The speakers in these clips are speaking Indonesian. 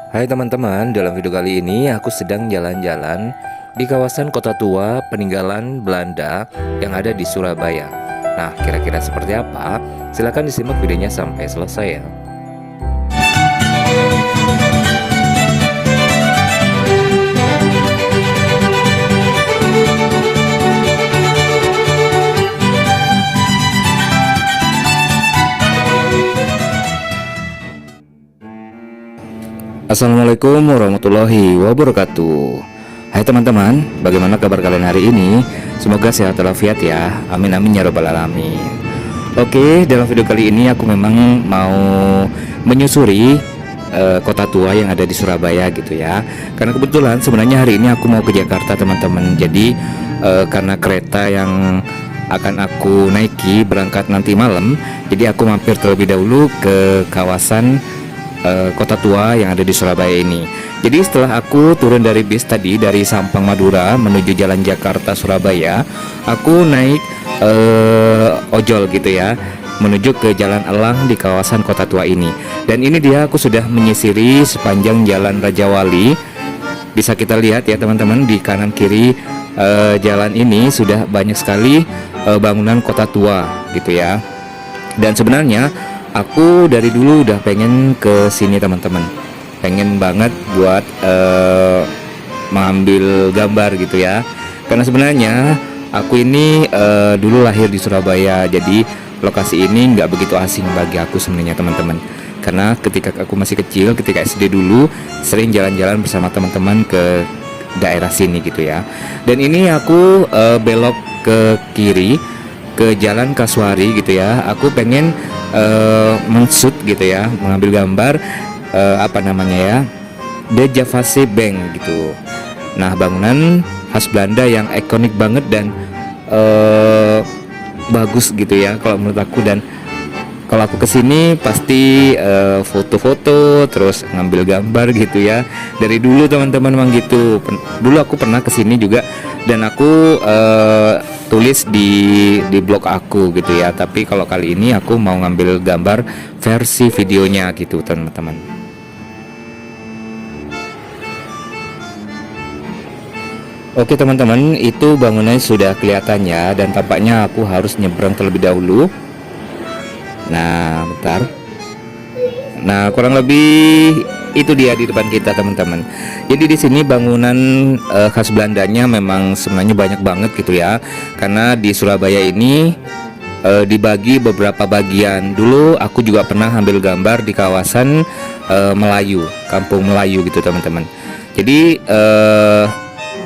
Hai teman-teman, dalam video kali ini aku sedang jalan-jalan di kawasan kota tua peninggalan Belanda yang ada di Surabaya. Nah, kira-kira seperti apa? Silahkan disimak videonya sampai selesai ya. Assalamualaikum warahmatullahi wabarakatuh. Hai teman-teman, bagaimana kabar kalian hari ini? Semoga sehat walafiat ya. Amin amin ya robbal alamin. Oke, dalam video kali ini aku memang mau menyusuri kota tua yang ada di Surabaya gitu ya. Karena kebetulan sebenarnya hari ini aku mau ke Jakarta teman-teman. Jadi karena kereta yang akan aku naiki berangkat nanti malam, jadi aku mampir terlebih dahulu ke kawasan kota tua yang ada di Surabaya ini. Jadi setelah aku turun dari bis tadi dari Sampang Madura menuju Jalan Jakarta Surabaya, aku naik ojol gitu ya menuju ke Jalan Elang di kawasan kota tua ini. Dan ini dia aku sudah menyisiri sepanjang Jalan Raja Wali. Bisa kita lihat ya teman-teman, di kanan kiri jalan ini sudah banyak sekali bangunan kota tua gitu ya. Dan sebenarnya aku dari dulu udah pengen ke sini teman-teman, pengen banget buat mengambil gambar gitu ya. Karena sebenarnya aku ini dulu lahir di Surabaya, jadi lokasi ini nggak begitu asing bagi aku sebenarnya teman-teman. Karena ketika aku masih kecil, ketika SD dulu sering jalan-jalan bersama teman-teman ke daerah sini gitu ya. Dan ini aku belok ke kiri ke Jalan Kasuari gitu ya. Aku pengen men-shoot gitu ya, mengambil gambar apa namanya ya, The Javase Bank gitu. Nah, bangunan khas Belanda yang ikonik banget dan bagus gitu ya kalau menurut aku. Dan kalau aku kesini pasti foto-foto terus ngambil gambar gitu ya. Dari dulu teman-teman memang gitu. Dulu aku pernah kesini juga dan aku tulis di blog aku gitu ya. Tapi kalau kali ini aku mau ngambil gambar versi videonya gitu teman-teman. Oke teman-teman, itu bangunannya sudah kelihatannya dan tampaknya aku harus nyebrang terlebih dahulu. Nah, bentar. Nah, kurang lebih itu dia di depan kita teman-teman. Jadi di sini bangunan khas Belandanya memang sebenarnya banyak banget gitu ya. Karena di Surabaya ini dibagi beberapa bagian. Dulu aku juga pernah ambil gambar di kawasan Melayu, Kampung Melayu gitu teman-teman. Jadi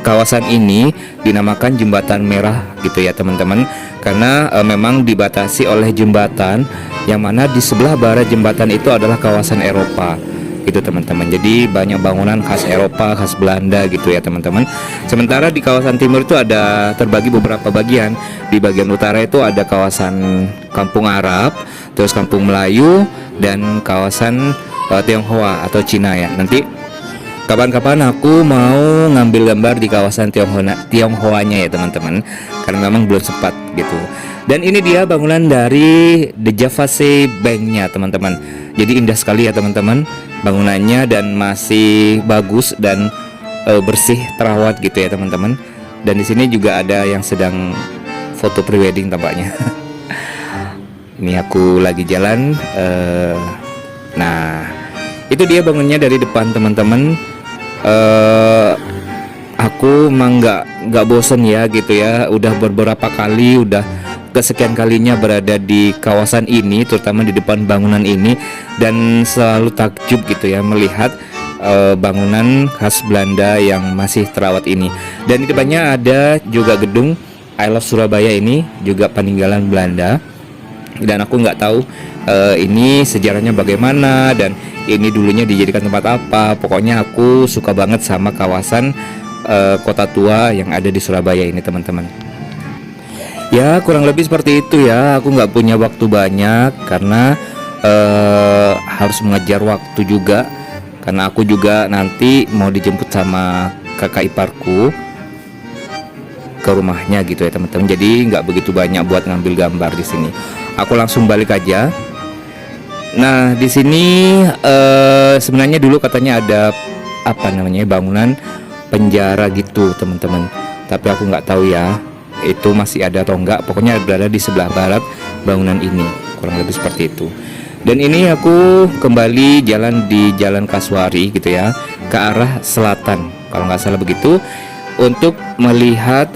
kawasan ini dinamakan Jembatan Merah gitu ya teman-teman. Karena memang dibatasi oleh jembatan yang mana di sebelah barat jembatan itu adalah kawasan Eropa gitu teman-teman. Jadi banyak bangunan khas Eropa, khas Belanda gitu ya teman-teman. Sementara di kawasan timur itu ada terbagi beberapa bagian. Di bagian utara itu ada kawasan Kampung Arab, terus Kampung Melayu, dan kawasan Tionghoa atau Cina ya. Nanti kapan-kapan aku mau ngambil gambar di kawasan Tionghoanya ya teman-teman, karena memang belum sempat gitu. Dan ini dia bangunan dari The Javase Bank-nya teman-teman. Jadi indah sekali ya teman-teman bangunannya, dan masih bagus dan bersih, terawat gitu ya teman-teman. Dan di sini juga ada yang sedang foto prewedding tampaknya. Ini aku lagi jalan. Nah, itu dia bangunnya dari depan teman-teman. Aku emang nggak bosen ya gitu ya. Udah beberapa kali, udah kesekian kalinya berada di kawasan ini, terutama di depan bangunan ini, dan selalu takjub gitu ya melihat bangunan khas Belanda yang masih terawat ini. Dan di depannya ada juga gedung I Love Surabaya, ini juga peninggalan Belanda. Dan aku nggak tahu ini sejarahnya bagaimana dan ini dulunya dijadikan tempat apa. Pokoknya aku suka banget sama kawasan kota tua yang ada di Surabaya ini teman-teman. Ya kurang lebih seperti itu ya. Aku nggak punya waktu banyak karena harus mengejar waktu juga. Karena aku juga nanti mau dijemput sama kakak iparku ke rumahnya gitu ya teman-teman. Jadi nggak begitu banyak buat ngambil gambar di sini. Aku langsung balik aja. Nah, di sini sebenarnya dulu katanya ada apa namanya bangunan penjara gitu, teman-teman. Tapi aku nggak tahu ya, itu masih ada atau enggak. Pokoknya berada di sebelah barat bangunan ini, kurang lebih seperti itu. Dan ini aku kembali jalan di Jalan Kasuari gitu ya, ke arah selatan, kalau nggak salah begitu, untuk melihat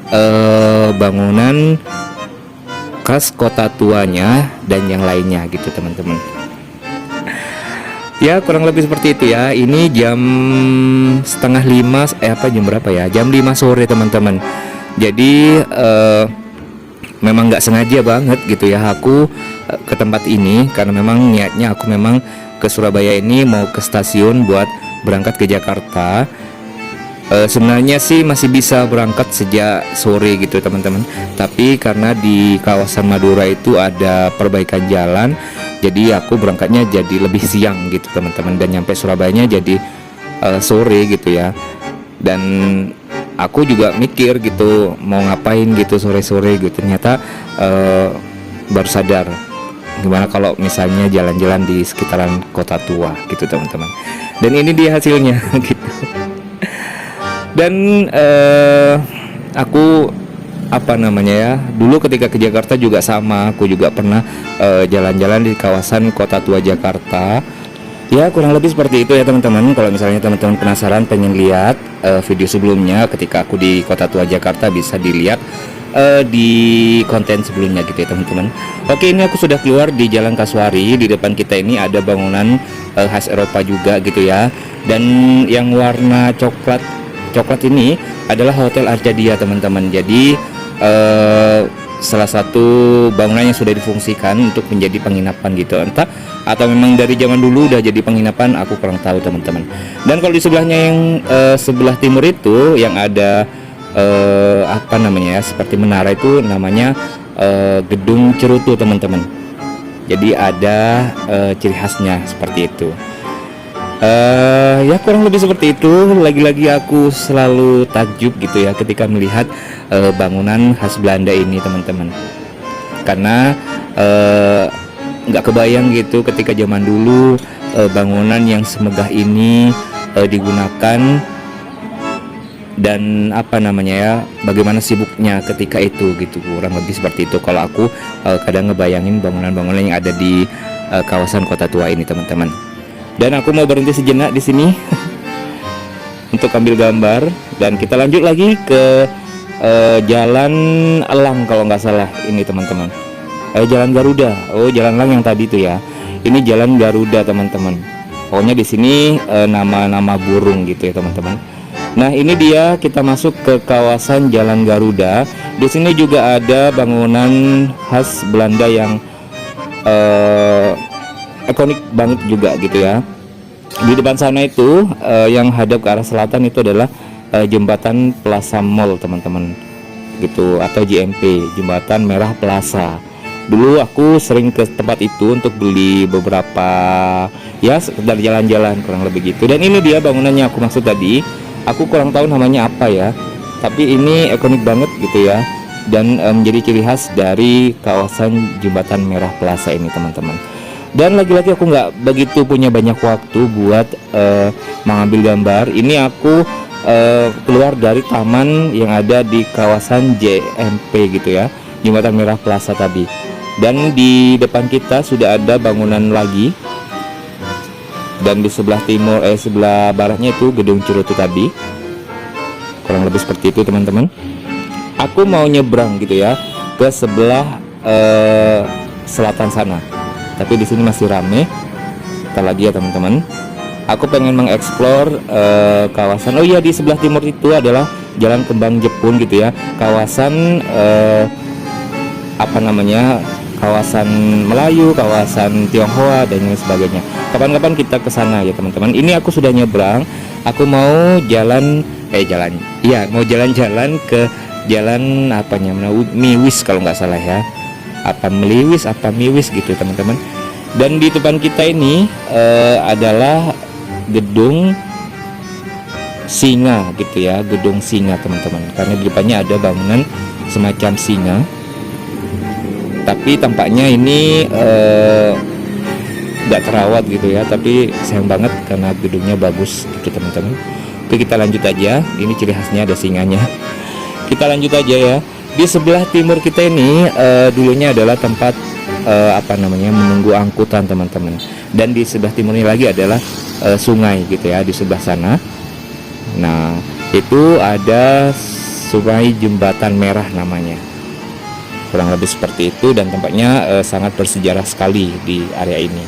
bangunan khas kota tuanya dan yang lainnya gitu, teman-teman. Ya kurang lebih seperti itu ya. Ini jam setengah lima, jam berapa ya? Jam 5 sore, teman-teman. Jadi memang nggak sengaja banget gitu ya aku ke tempat ini, karena memang niatnya aku memang ke Surabaya ini mau ke stasiun buat berangkat ke Jakarta. Sebenarnya sih masih bisa berangkat sejak sore gitu, teman-teman. Tapi karena di kawasan Madura itu ada perbaikan jalan, jadi aku berangkatnya jadi lebih siang gitu, teman-teman. Dan nyampe Surabayanya jadi sore gitu ya. Dan aku juga mikir gitu mau ngapain gitu sore-sore gitu. Ternyata baru sadar gimana kalau misalnya jalan-jalan di sekitaran kota tua gitu, teman-teman. Dan ini dia hasilnya gitu. Dan aku apa namanya ya, dulu ketika ke Jakarta juga sama, aku juga pernah jalan-jalan di kawasan kota tua Jakarta. Ya kurang lebih seperti itu ya, teman-teman. Kalau misalnya teman-teman penasaran pengen lihat video sebelumnya ketika aku di kota tua Jakarta, bisa dilihat di konten sebelumnya gitu ya, teman-teman. Oke, ini aku sudah keluar di Jalan Kasuari. Di depan kita ini ada bangunan khas Eropa juga gitu ya. Dan yang warna coklat ini adalah Hotel Arcadia, teman-teman. Jadi salah satu bangunan yang sudah difungsikan untuk menjadi penginapan gitu, entah atau memang dari zaman dulu udah jadi penginapan, aku kurang tahu, teman-teman. Dan kalau di sebelahnya yang sebelah timur itu yang ada apa namanya ya, seperti menara, itu namanya Gedung Cerutu, teman-teman. Jadi ada ciri khasnya seperti itu. Ya kurang lebih seperti itu. Lagi-lagi aku selalu takjub gitu ya ketika melihat bangunan khas Belanda ini, teman-teman. Karena nggak kebayang gitu ketika zaman dulu bangunan yang semegah ini digunakan, dan apa namanya ya, bagaimana sibuknya ketika itu gitu, kurang lebih seperti itu. Kalau aku kadang ngebayangin bangunan-bangunan yang ada di kawasan kota tua ini, teman-teman. Dan aku mau berhenti sejenak di sini untuk ambil gambar, dan kita lanjut lagi ke Jalan Elang kalau nggak salah ini, teman-teman. Jalan Garuda. Oh, Jalan Elang yang tadi itu ya. Ini Jalan Garuda, teman-teman. Pokoknya di sini nama-nama burung gitu ya, teman-teman. Nah, ini dia kita masuk ke kawasan Jalan Garuda. Di sini juga ada bangunan khas Belanda yang ikonik banget juga gitu ya. Di depan sana itu yang hadap ke arah selatan itu adalah jembatan Plaza Mall, teman-teman, gitu, atau JMP, Jembatan Merah Plaza. Dulu aku sering ke tempat itu untuk beli beberapa ya sekedar jalan-jalan, kurang lebih gitu. Dan ini dia bangunannya aku maksud tadi. Aku kurang tahu namanya apa ya, tapi ini ikonik banget gitu ya, dan menjadi ciri khas dari kawasan Jembatan Merah Plaza ini, teman-teman. Dan lagi-lagi aku nggak begitu punya banyak waktu buat mengambil gambar. Ini aku keluar dari taman yang ada di kawasan JMP gitu ya, Jembatan Merah Plaza tadi. Dan di depan kita sudah ada bangunan lagi, dan di sebelah timur sebelah baratnya itu Gedung Cerutu tadi. Kurang lebih seperti itu, teman-teman. Aku mau nyebrang gitu ya ke sebelah selatan sana, tapi di sini masih rame. Ntar lagi ya, teman-teman. Aku pengen mengeksplor kawasan. Oh iya, di sebelah timur itu adalah Jalan Kembang Jepun gitu ya, kawasan apa namanya, kawasan Melayu, kawasan Tionghoa dan lain sebagainya. Kapan-kapan kita ke sana ya, teman-teman. Ini aku sudah nyebrang. Aku mau mau jalan-jalan ke jalan apanya, Miwis kalau nggak salah ya. Apa Meliwis, apa Miwis gitu, teman-teman. Dan di depan kita ini adalah Gedung Singa gitu ya, Gedung Singa, teman-teman. Karena di depannya ada bangunan semacam singa. Tapi tampaknya ini nggak terawat gitu ya, tapi sayang banget karena gedungnya bagus gitu teman-teman. Oke, kita lanjut aja. Ini ciri khasnya ada singanya. Kita lanjut aja ya. Di sebelah timur kita ini dulunya adalah tempat menunggu angkutan teman-teman. Dan di sebelah timur ini lagi adalah sungai gitu ya, di sebelah sana. Nah, itu ada Sungai Jembatan Merah namanya. Kurang lebih seperti itu, dan tampaknya sangat bersejarah sekali di area ini.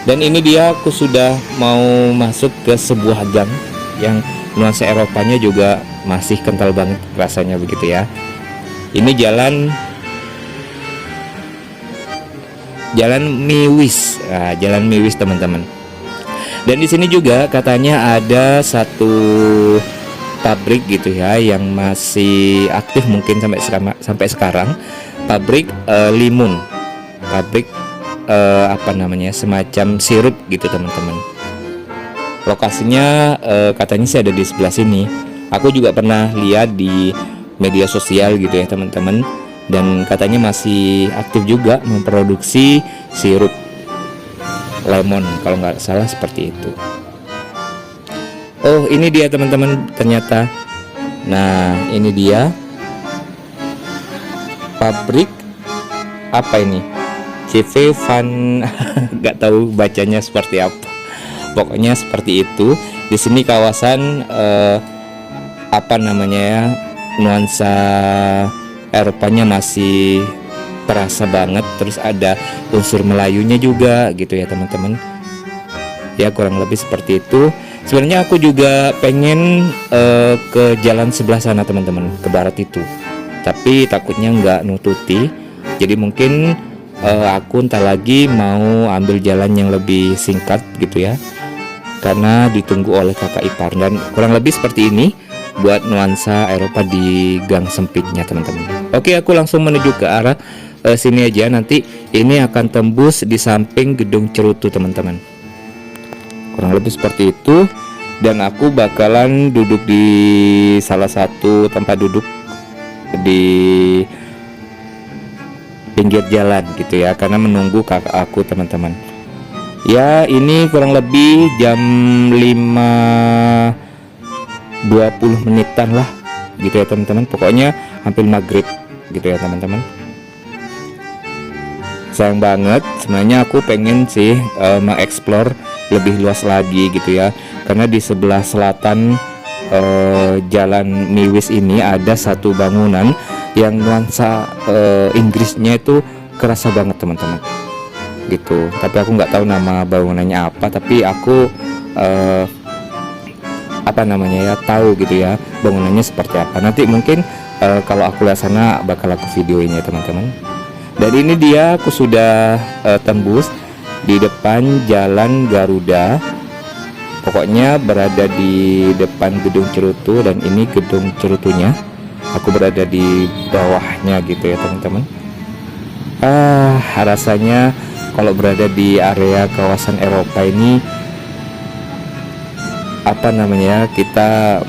Dan ini dia, aku sudah mau masuk ke sebuah gang yang nuansa Eropanya juga masih kental banget rasanya begitu ya. Ini Jalan Miwis. Nah, Jalan Miwis teman-teman. Dan di sini juga katanya ada satu pabrik gitu ya yang masih aktif mungkin sampai sekarang. Pabrik limun. Pabrik semacam sirup gitu teman-teman. Lokasinya katanya sih ada di sebelah sini. Aku juga pernah lihat di media sosial gitu ya teman-teman, dan katanya masih aktif juga memproduksi sirup lemon kalau nggak salah seperti itu. Oh, ini dia teman-teman ternyata. Nah, ini dia pabrik apa ini? CV Van nggak tahu bacanya seperti apa. Pokoknya seperti itu. Di sini kawasan nuansa Eropanya masih terasa banget. Terus ada unsur Melayunya juga gitu ya teman-teman. Ya kurang lebih seperti itu. Sebenarnya aku juga pengen ke jalan sebelah sana teman-teman, ke barat itu. Tapi takutnya nggak nututi. Jadi mungkin aku entar lagi mau ambil jalan yang lebih singkat gitu ya, karena ditunggu oleh kakak ipar. Dan kurang lebih seperti ini buat nuansa Eropa di gang sempitnya teman-teman. Oke, aku langsung menuju ke arah sini aja. Nanti ini akan tembus di samping gedung cerutu teman-teman. Kurang lebih seperti itu. Dan aku bakalan duduk di salah satu tempat duduk di pinggir jalan gitu ya, karena menunggu kakak aku teman-teman. Ya ini kurang lebih jam 5.20 menitan lah gitu ya teman-teman. Pokoknya hampir maghrib gitu ya teman-teman. Sayang banget, sebenarnya aku pengen sih mengeksplor lebih luas lagi gitu ya, karena di sebelah selatan Jalan Miwis ini ada satu bangunan yang nuansa Inggrisnya itu kerasa banget teman-teman gitu. Tapi aku nggak tahu nama bangunannya apa, tapi aku tahu gitu ya bangunannya seperti apa. Nanti mungkin kalau aku lihat sana bakal aku videoin ya teman-teman. Dan ini dia, aku sudah tembus di depan Jalan Garuda. Pokoknya berada di depan gedung cerutu, dan ini gedung cerutunya. Aku berada di bawahnya gitu ya teman-teman. Rasanya kalau berada di area kawasan Eropa ini kita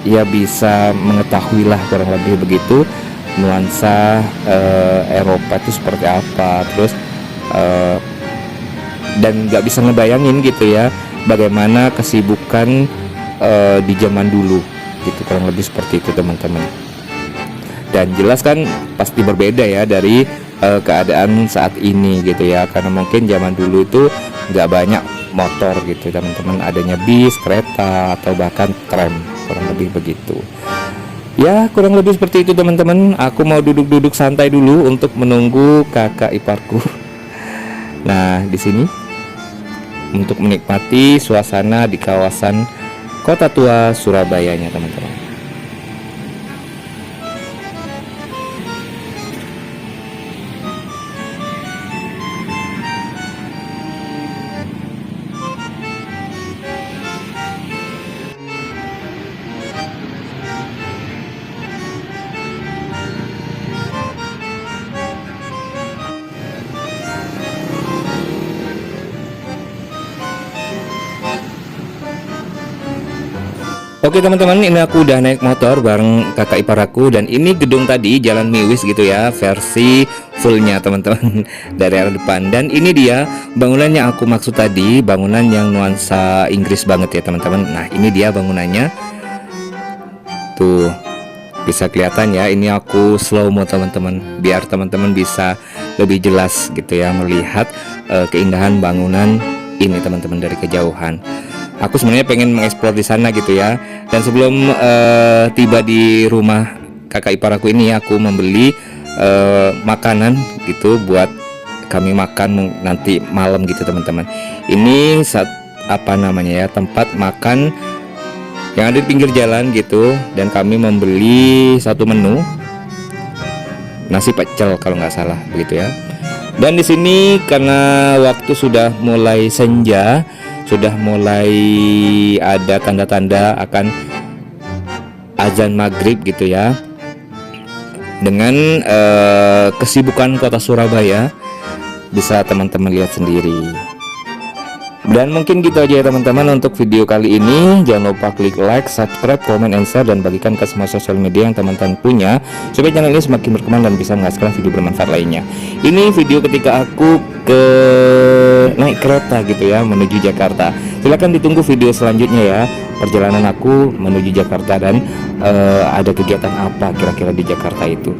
ya bisa mengetahui lah kurang lebih begitu nuansa Eropa itu seperti apa. Terus dan nggak bisa ngebayangin gitu ya bagaimana kesibukan di zaman dulu gitu, kurang lebih seperti itu teman-teman. Dan jelas kan pasti berbeda ya dari keadaan saat ini gitu ya, karena mungkin zaman dulu itu nggak banyak motor gitu teman-teman, adanya bis, kereta, atau bahkan tram, kurang lebih begitu. Ya kurang lebih seperti itu teman-teman. Aku mau duduk-duduk santai dulu untuk menunggu kakak iparku. Nah di sini untuk menikmati suasana di kawasan Kota Tua Surabayanya teman-teman. Oke teman-teman, ini aku udah naik motor bareng kakak ipar aku, dan ini gedung tadi Jalan Miwis gitu ya, versi fullnya teman-teman dari arah depan. Dan ini dia bangunan yang aku maksud tadi, bangunan yang nuansa Inggris banget ya teman-teman. Nah ini dia bangunannya, tuh bisa kelihatan ya. Ini aku slow mo teman-teman, biar teman-teman bisa lebih jelas gitu ya melihat keindahan bangunan ini teman-teman dari kejauhan. Aku sebenarnya pengen mengeksplor di sana gitu ya. Dan sebelum tiba di rumah kakak ipar aku ini, aku membeli makanan gitu buat kami makan nanti malam gitu teman-teman. Ini apa namanya ya, tempat makan yang ada di pinggir jalan gitu. Dan kami membeli satu menu nasi pecel kalau nggak salah begitu ya. Dan di sini karena waktu sudah mulai senja, sudah mulai ada tanda-tanda akan azan maghrib gitu ya. Dengan kesibukan kota Surabaya, bisa teman-teman lihat sendiri. Dan mungkin gitu aja ya teman-teman untuk video kali ini. Jangan lupa klik like, subscribe, comment, and share, dan bagikan ke semua sosial media yang teman-teman punya, supaya channel ini semakin berkembang dan bisa menghasilkan video bermanfaat lainnya. Ini video ketika aku naik kereta gitu ya menuju Jakarta. Silahkan ditunggu video selanjutnya ya, perjalanan aku menuju Jakarta dan ada kegiatan apa kira-kira di Jakarta itu.